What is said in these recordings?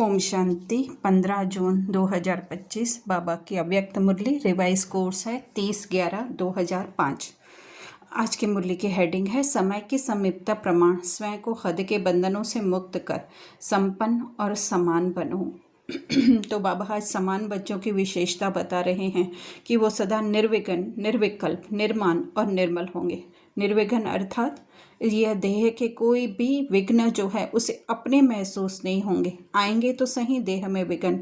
ओम शांति 15 जून 2025 बाबा की अव्यक्त मुरली revise course है 30/11/2005। आज की मुरली की हेडिंग है समय की समीपता प्रमाण स्वयं को हद के बंधनों से मुक्त कर संपन्न और समान बनो। तो बाबा आज समान बच्चों की विशेषता बता रहे हैं कि वो सदा निर्विघ्न, निर्विकल्प, निर्माण और निर्मल होंगे। निर्विघ्न अर्थात यह देह के कोई भी विघ्न जो है उसे अपने महसूस नहीं होंगे। आएंगे तो सही देह में विघ्न,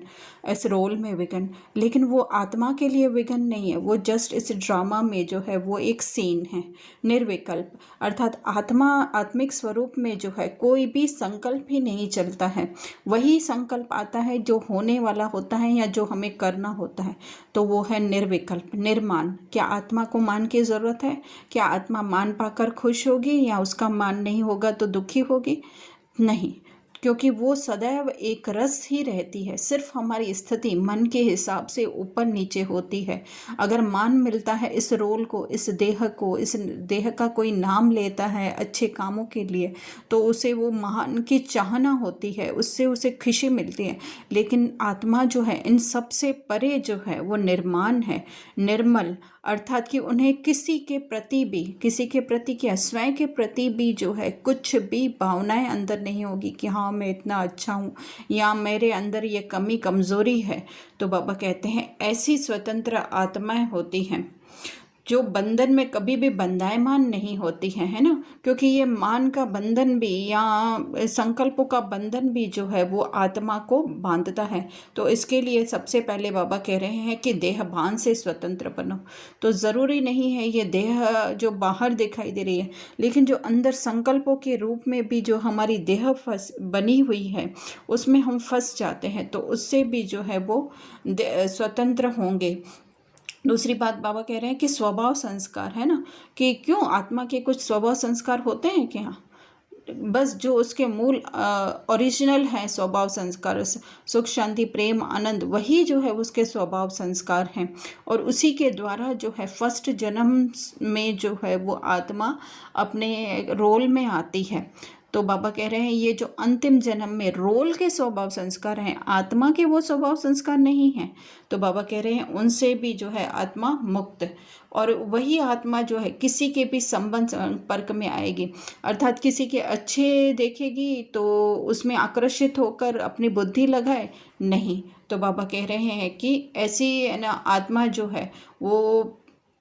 इस रोल में विघ्न, लेकिन वो आत्मा के लिए विघ्न नहीं है। वो जस्ट इस ड्रामा में जो है वो एक सीन है। निर्विकल्प अर्थात आत्मा आत्मिक स्वरूप में जो है कोई भी संकल्प ही नहीं चलता है। वही संकल्प आता है जो होने वाला होता है या जो हमें करना होता है, तो वो है निर्विकल्प, निर्माण। क्या आत्मा को मान की ज़रूरत है? क्या आत्मा मान पाकर खुश होगी या उसका मान नहीं होगा तो दुखी होगी? नहीं, क्योंकि वो सदैव एक रस ही रहती है। सिर्फ हमारी स्थिति मन के हिसाब से ऊपर नीचे होती है। अगर मान मिलता है इस रोल को, इस देह का कोई नाम लेता है अच्छे कामों के लिए, तो उसे वो महान की चाहना होती है, उससे उसे खुशी मिलती है। लेकिन आत्मा जो है इन सब से परे जो है वो निर्माण है, निर्मल, अर्थात कि उन्हें किसी के प्रति क्या, स्वयं के प्रति भी जो है कुछ भी भावनाएं अंदर नहीं होगी कि हाँ मैं इतना अच्छा हूँ या मेरे अंदर ये कमी कमज़ोरी है। तो बाबा कहते हैं ऐसी स्वतंत्र आत्माएं होती हैं जो बंधन में कभी भी बंधायमान नहीं होती हैं, है ना। क्योंकि ये मान का बंधन भी या संकल्पों का बंधन भी जो है वो आत्मा को बांधता है। तो इसके लिए सबसे पहले बाबा कह रहे हैं कि देह भान से स्वतंत्र बनो। तो ज़रूरी नहीं है ये देह जो बाहर दिखाई दे रही है, लेकिन जो अंदर संकल्पों के रूप में भी जो हमारी देह बनी हुई है उसमें हम फंस जाते हैं, तो उससे भी जो है वो स्वतंत्र होंगे। दूसरी बात बाबा कह रहे हैं कि स्वभाव संस्कार, है ना, कि क्यों आत्मा के कुछ स्वभाव संस्कार होते हैं क्या? बस जो उसके मूल ओरिजिनल है स्वभाव संस्कार, सुख शांति प्रेम आनंद, वही जो है उसके स्वभाव संस्कार हैं। और उसी के द्वारा जो है फर्स्ट जन्म में जो है वो आत्मा अपने रोल में आती है। तो बाबा कह रहे हैं ये जो अंतिम जन्म में रोल के स्वभाव संस्कार हैं, आत्मा के वो स्वभाव संस्कार नहीं हैं। तो बाबा कह रहे हैं उनसे भी जो है आत्मा मुक्त, और वही आत्मा जो है किसी के भी संबंध संपर्क में आएगी, अर्थात किसी के अच्छे देखेगी तो उसमें आकर्षित होकर अपनी बुद्धि लगाए, नहीं। तो बाबा कह रहे हैं कि ऐसी ना आत्मा जो है वो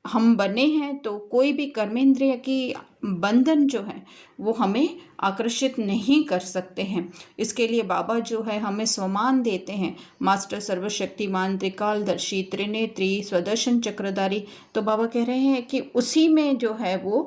हम बने हैं, तो कोई भी कर्मेंद्रिय की बंधन जो है वो हमें आकर्षित नहीं कर सकते हैं। इसके लिए बाबा जो है हमें स्वमान देते हैं, मास्टर सर्वशक्तिमान त्रिकालदर्शी त्रिनेत्री स्वदर्शन चक्रधारी। तो बाबा कह रहे हैं कि उसी में जो है वो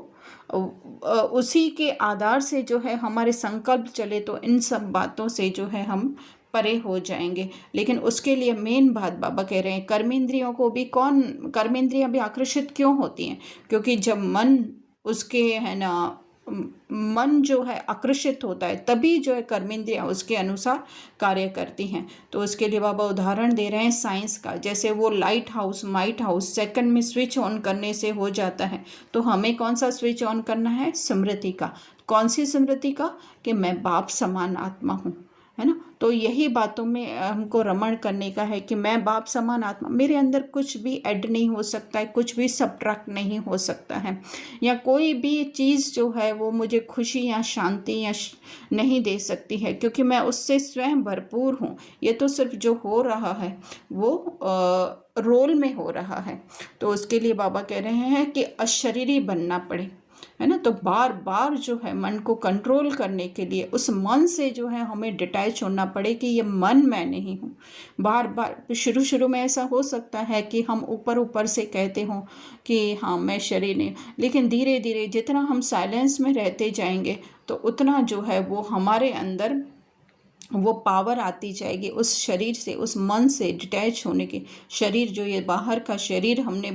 उसी के आधार से जो है हमारे संकल्प चले तो इन सब बातों से जो है हम परे हो जाएंगे। लेकिन उसके लिए मेन बात बाबा कह रहे हैं कर्मेंद्रियों को भी कर्मेंद्रियां भी आकर्षित क्यों होती हैं? क्योंकि जब मन उसके है ना मन जो है आकर्षित होता है तभी जो है कर्मेंद्रियां उसके अनुसार कार्य करती हैं। तो उसके लिए बाबा उदाहरण दे रहे हैं साइंस का, जैसे वो लाइट हाउस सेकंड में स्विच ऑन करने से हो जाता है। तो हमें कौन सा स्विच ऑन करना है? स्मृति का। कौन सी स्मृति का? कि मैं बाप समान आत्मा हूँ, है ना। तो यही बातों में हमको रमण करने का है कि मैं बाप समान आत्मा, मेरे अंदर कुछ भी ऐड नहीं हो सकता है, कुछ भी सब्ट्रैक्ट नहीं हो सकता है, या कोई भी चीज़ जो है वो मुझे खुशी या शांति या नहीं दे सकती है, क्योंकि मैं उससे स्वयं भरपूर हूँ। ये तो सिर्फ जो हो रहा है वो रोल में हो रहा है। तो उसके लिए बाबा कह रहे हैं कि अशरीरी बनना पड़े, है ना। तो बार बार जो है मन को कंट्रोल करने के लिए उस मन से जो है हमें डिटैच होना पड़े कि ये मन मैं नहीं हूँ। बार बार शुरू में ऐसा हो सकता है कि हम ऊपर से कहते हों कि हाँ मैं शरीर नहीं, लेकिन धीरे धीरे जितना हम साइलेंस में रहते जाएंगे तो उतना जो है वो हमारे अंदर वो पावर आती जाएगी उस शरीर से, उस मन से डिटैच होने की। शरीर जो ये बाहर का शरीर हमने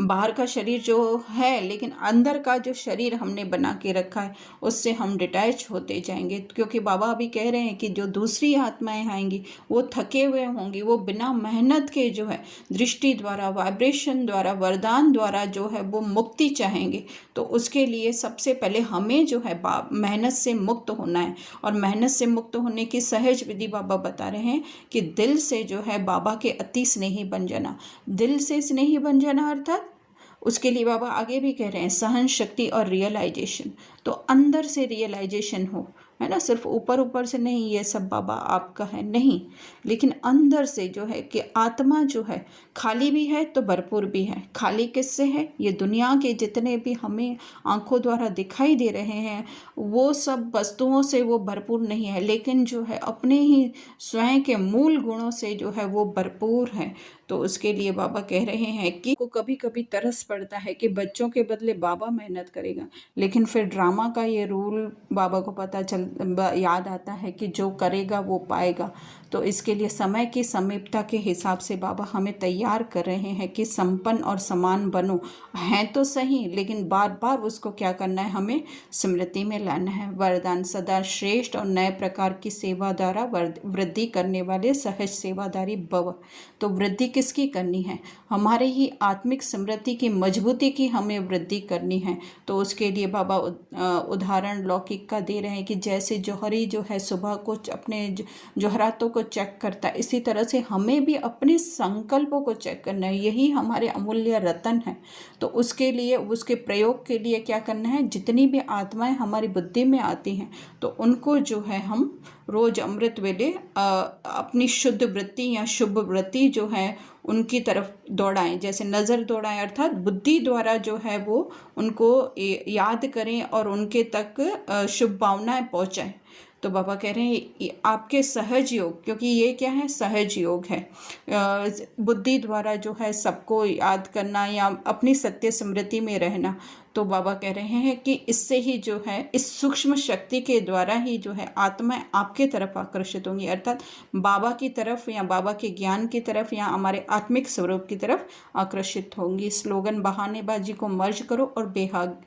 बाहर का शरीर जो है, लेकिन अंदर का जो शरीर हमने बना के रखा है उससे हम डिटैच होते जाएंगे, क्योंकि बाबा अभी कह रहे हैं कि जो दूसरी आत्माएं आएंगी वो थके हुए होंगी, वो बिना मेहनत के जो है दृष्टि द्वारा, वाइब्रेशन द्वारा, वरदान द्वारा जो है वो मुक्ति चाहेंगे। तो उसके लिए सबसे पहले हमें जो है मेहनत से मुक्त होना है, और मेहनत से मुक्त होने की सहज विधि बाबा बता रहे हैं कि दिल से जो है बाबा के अति स्नेही बन जाना। दिल से स्नेही बन जाना अर्थात उसके लिए बाबा आगे भी कह रहे हैं सहन शक्ति और रियलाइजेशन। तो अंदर से रियलाइजेशन हो, है ना, सिर्फ ऊपर ऊपर से नहीं ये सब बाबा आपका है, नहीं, लेकिन अंदर से जो है कि आत्मा जो है खाली भी है तो भरपूर भी है। खाली किससे है? ये दुनिया के जितने भी हमें आंखों द्वारा दिखाई दे रहे हैं वो सब वस्तुओं से वो भरपूर नहीं है, लेकिन जो है अपने ही स्वयं के मूल गुणों से जो है वो भरपूर है। तो उसके लिए बाबा कह रहे हैं कि को कभी कभी तरस पड़ता है कि बच्चों के बदले बाबा मेहनत करेगा, लेकिन फिर ड्रामा का ये रूल बाबा को याद आता है कि जो करेगा वो पाएगा। तो इसके लिए समय की समीपता के हिसाब से बाबा हमें तैयार कर रहे हैं कि संपन्न और समान बनो। हैं तो सही, लेकिन बार बार उसको क्या करना है, हमें स्मृति में लाना है। वरदान सदा श्रेष्ठ और नए प्रकार की सेवा द्वारा वृद्धि करने वाले सहज सेवादारी भव। तो वृद्धि किसकी करनी है? हमारे ही आत्मिक स्मृति की मजबूती की हमें वृद्धि करनी है। तो उसके लिए बाबा उदाहरण लौकिक का दे रहे हैं कि जैसे जौहरी जो है सुबह को अपने जौहरातों को चेक करता है, इसी तरह से हमें भी अपने संकल्पों को चेक करना है। यही हमारे अमूल्य रतन है। तो उसके लिए, उसके प्रयोग के लिए क्या करना है, जितनी भी आत्माएं हमारी बुद्धि में आती हैं तो उनको जो है हम रोज अमृत वेले अपनी शुद्ध वृत्ति या शुभ वृत्ति जो है उनकी तरफ दौड़ाएं। जैसे नज़र दौड़ाएं अर्थात बुद्धि द्वारा जो है वो उनको याद करें और उनके तक शुभ भावनाएं पहुंचाएं। तो बाबा कह रहे हैं आपके सहज योग, क्योंकि ये क्या है, सहज योग है। बुद्धि द्वारा जो है सबको याद करना या अपनी सत्य स्मृति में रहना। तो बाबा कह रहे हैं कि इससे ही जो है इस सूक्ष्म शक्ति के द्वारा ही जो है आत्माएं आपके तरफ आकर्षित होंगी, अर्थात बाबा की तरफ या बाबा के ज्ञान की तरफ या हमारे आत्मिक स्वरूप की तरफ आकर्षित होंगी। स्लोगन बहानेबाजी को मर्ज करो और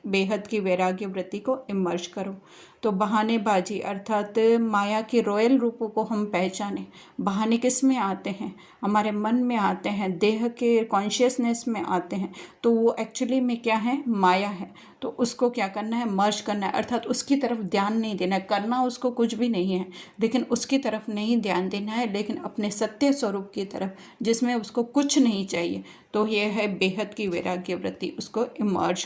बेहद की वैराग्य वृत्ति को इमर्ज करो। तो बहानेबाजी अर्थात माया के रॉयल रूपों को हम पहचानें। बहाने किस में आते हैं? हमारे मन में आते हैं, देह के कॉन्शियसनेस में आते हैं। तो वो एक्चुअली में क्या है, माया है। तो उसको क्या करना है, मर्ज करना है, अर्थात उसकी तरफ ध्यान नहीं देना है। करना उसको कुछ भी नहीं है, लेकिन उसकी तरफ नहीं ध्यान देना है, लेकिन अपने सत्य स्वरूप की तरफ जिसमें उसको कुछ नहीं चाहिए। तो ये है बेहद की वैराग्य वृत्ति, उसको इमर्ज